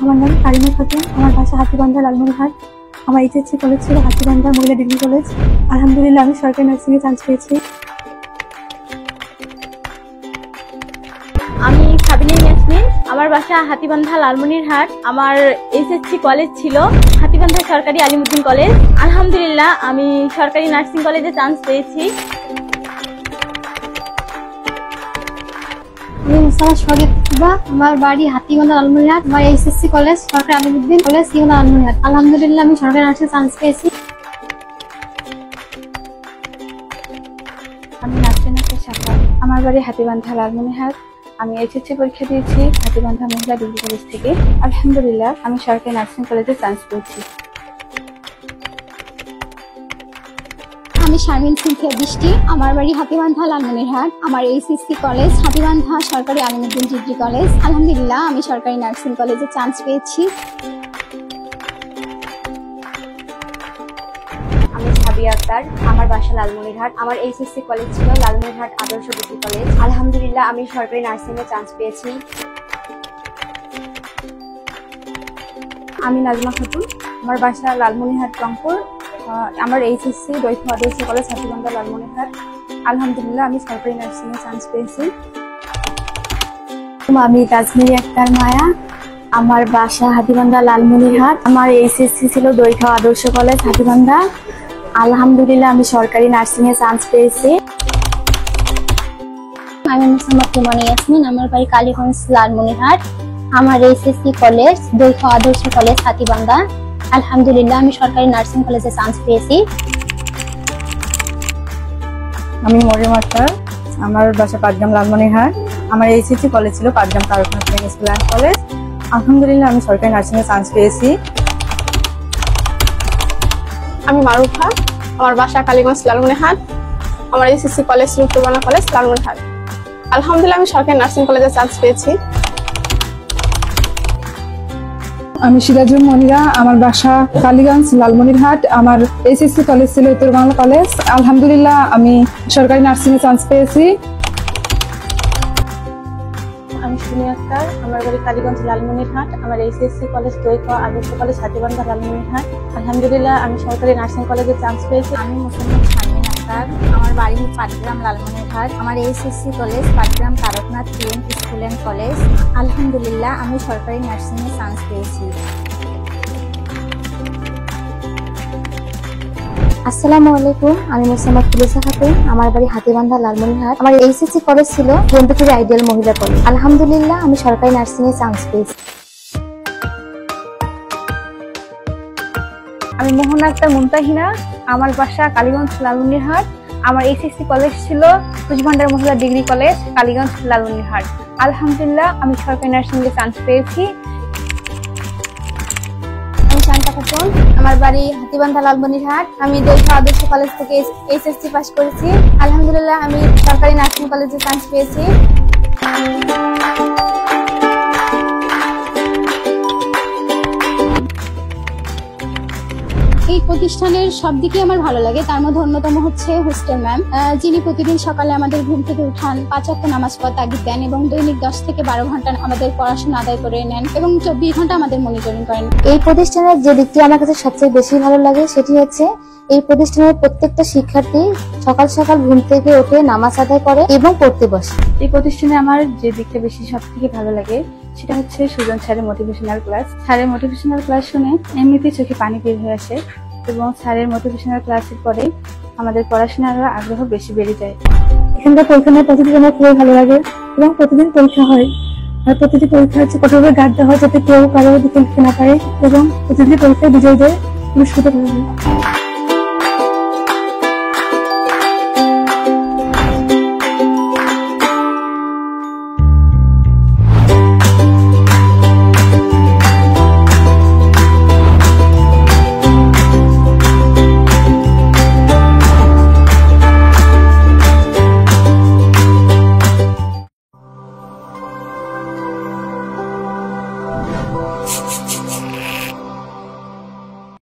আমার নাম কারিমা খাতুন। আমার বাসা হাতিবান্ধা, লালমনিরহাট। আমার এইচএসসি কলেজ ছিল হাতিবান্ধা মহিলা ডিগ্রি কলেজ। আলহামদুলিল্লাহ আমি সরকারি নার্সিংয়ে চান্স পেয়েছি। আমি সাবিনা ইয়াসমিন। আমার বাসা হাতিবান্ধা, লালমনিরহাট। আমার এইচএসসি কলেজ ছিল হাতিবান্ধা সরকারি আলিমউদ্দিন কলেজ। আলহামদুলিল্লাহ আমি সরকারি নার্সিং কলেজে চান্স পেয়েছি। আমি মুসামা শরীফা। আমার বাড়ি হাতিবান্ধা, লালমনিরহাট। আমার এইচএসসি কলেজ সরকারি আলিমউদ্দিন কলেজ, লালমনিরহাট। আলহামদুলিল্লাহ আমি সরকারি নার্সিংয়ে চান্স পেয়েছি। আমি নাসরিন শাখা। আমার বাড়ি হাতিবান্ধা, লালমনিরহাট। আমি এইচএসসি পরীক্ষা দিয়েছি হাতিবান্ধা মহিলা ডিগ্রি কলেজ থেকে। আলহামদুলিল্লাহ আমি সরকারি নার্সিং কলেজে চান্স পেয়েছি। আমি শারমিন সিনথিয়া বৃষ্টি। আমার বাড়ি হাতিবান্ধা, লালমনিরহাট। আমার এইচএসসি কলেজ হাতিবান্ধা সরকারি আলিমউদ্দিন ডিগ্রি কলেজ। আলহামদুলিল্লাহ আমি সরকারি নার্সিং কলেজে চান্স পেয়েছি। আমি সাবিয়া আক্তার। আমার বাসা লালমনিরহাট। আমার এইচএসসি কলেজ ছিল লালমনিরহাট আদর্শ ডিগ্রি কলেজ। আলহামদুলিল্লাহ আমি সরকারি নার্সিংয়ে চান্স পেয়েছি। আমি নাজমা খাতুন। আমার বাসা লালমনিরহাট রংপুর। আমার এইচএসসি দ্বৈত আদর্শ কলেজ হাতিবান্ধা, লালমনিরহাট। আলহামদুলিল্লাহ আমি সরকারি নার্সিংয়ে চান্স পেয়েছি। আমি তাজমিরি আক্তার মায়া। আমার বাসা হাতিবান্ধা, লালমনিরহাট। আমার এইচএসসি ছিল দ্বৈত আদর্শ কলেজ হাতিবান্ধা। আলহামদুলিল্লাহ আমি সরকারি নার্সিংয়ে চান্স পেয়েছি। আমি মুসাম্মদ তুমানি ইয়াসমিন। আমার বাড়ি কালীগঞ্জ, লালমনিরহাট। আমার এইচএসসি কলেজ দ্বৈত আদর্শ কলেজ হাতিবান্ধা। আলহামদুলিল্লাহ আমি সরকারি নার্সিং কলেজে চান্স পেয়েছি। আমি মরিয়ম আক্তার। আমার বাসা পাটগ্রাম, লালমনিরহাট। আমার এইচএসসি কলেজ ছিল Patgram Taraknath school and college. আলহামদুলিল্লাহ আমি সরকারি নার্সিংয়ে চান্স পেয়েছি। আমি মারুফা। আমার বাসা কালীগঞ্জ, লালমনিরহাট। আমার এইচএসসি কলেজ ছিল তুরানা কলেজ, লালমনিরহাট। আলহামদুলিল্লাহ আমি সরকারি নার্সিং কলেজে চান্স পেয়েছি। আমি সিরাজুল মনিরা। আমার বাসা কালীগঞ্জ, লালমনিরহাট। আমার এইচএসসি কলেজ ছিল উত্তর বাংলা কলেজ। আলহামদুলিল্লাহ আমি সরকারি নার্সিংয়ে চান্স পেয়েছি। আমি সুমি আক্তার। আমার বাড়ি কালীগঞ্জ, লালমনিরহাট। আমার এইচএসসি কলেজ দ্বৈত আদর্শ কলেজ হাতিবান্ধা, লালমনিরহাট। আলহামদুলিল্লাহ আমি সরকারি নার্সিং কলেজে চান্স পেয়েছি। আমি মুসাম্মদ শারমিন আক্তার। আমার বাড়ি পাটগ্রাম, লালমনিরহাট। আমার HSC college Patgram Taraknath school and college. আলহামদুলিল্লাহ আমি সরকারি নার্সিংয়ে চান্স পেয়েছি। আসসালামু আলাইকুম। আমি মুসাম্মদ তুলিসা খাতুন। আমার বাড়ি হাতিবান্ধা, লালমনিরহাট। আমার এইচএসসি কলেজ ছিল জন্তুপুরি আইডিয়াল মহিলা কলেজ। আলহামদুলিল্লাহ আমি সরকারি নার্সিংয়ে চান্স পেয়েছি। আমি মোহনা আক্তার মুমতাহিনা। আমার বাসা কালীগঞ্জ, লালমনিরহাট। আমার এইচএসসি কলেজ ছিল তুষভান্ডার মহিলা ডিগ্রি কলেজ, কালীগঞ্জ, লালমনিরহাট। আলহামদুলিল্লাহ আমি সরকারি নার্সিংয়ে চান্স পেয়েছি। আমি শান্তা খাতুন। আমার বাড়ি হাতিবান্ধা, লালমনিরহাট। আমি দ্বৈত আদর্শ কলেজ থেকে এইচএসসি পাস করেছি। আলহামদুলিল্লাহ আমি সরকারি নার্সিং কলেজে চান্স পেয়েছি। এই প্রতিষ্ঠানের সব দিকে আমার ভালো লাগে। তার মধ্যে অন্যতম হচ্ছে হোস্টেল ম্যাম, যিনি প্রতিদিন সকালে আমাদের ঘুম থেকে উঠান, 5 ওয়াক্ত নামাজ পড়া তাগিদ দেন এবং দৈনিক 10 থেকে 12 ঘন্টা আমাদের পড়াশোনা আদায় করে নেন এবং 24 ঘন্টা আমাদের মনিটরিং করেন। এই প্রতিষ্ঠানের যে দিকটি আমার কাছে সবচেয়ে বেশি ভালো লাগে সেটি হচ্ছে এই প্রতিষ্ঠানের প্রত্যেকটা শিক্ষার্থী সকাল সকাল ঘুম থেকে উঠে নামাজ আদায় করে এবং পড়তে বসে। এই প্রতিষ্ঠানে আমার যে দিকটা বেশি সব থেকে ভালো লাগে সেটা হচ্ছে সুজন স্যারের মোটিভেশনাল ক্লাস। স্যারের মোটিভেশনাল ক্লাস শুনে এমনিতেই চোখে পানি বের হয়ে আসে এবং স্যারের মোটিভেশনাল ক্লাসের পরে আমাদের পড়াশোনার আগ্রহ বেশি বেড়ে যায়। এখানকার পরীক্ষা নেওয়ার পদ্ধতি আমার খুবই ভালো লাগে এবং প্রতিদিন পরীক্ষা হয়। আর প্রতিটি পরীক্ষা হচ্ছে কঠোরভাবে গার্ড দেওয়া হয় যাতে কেউ কারো দিকে লিখতে না পারে এবং প্রতিটি পরীক্ষায় বিজয়ীদের পুরস্কৃত করা হয়।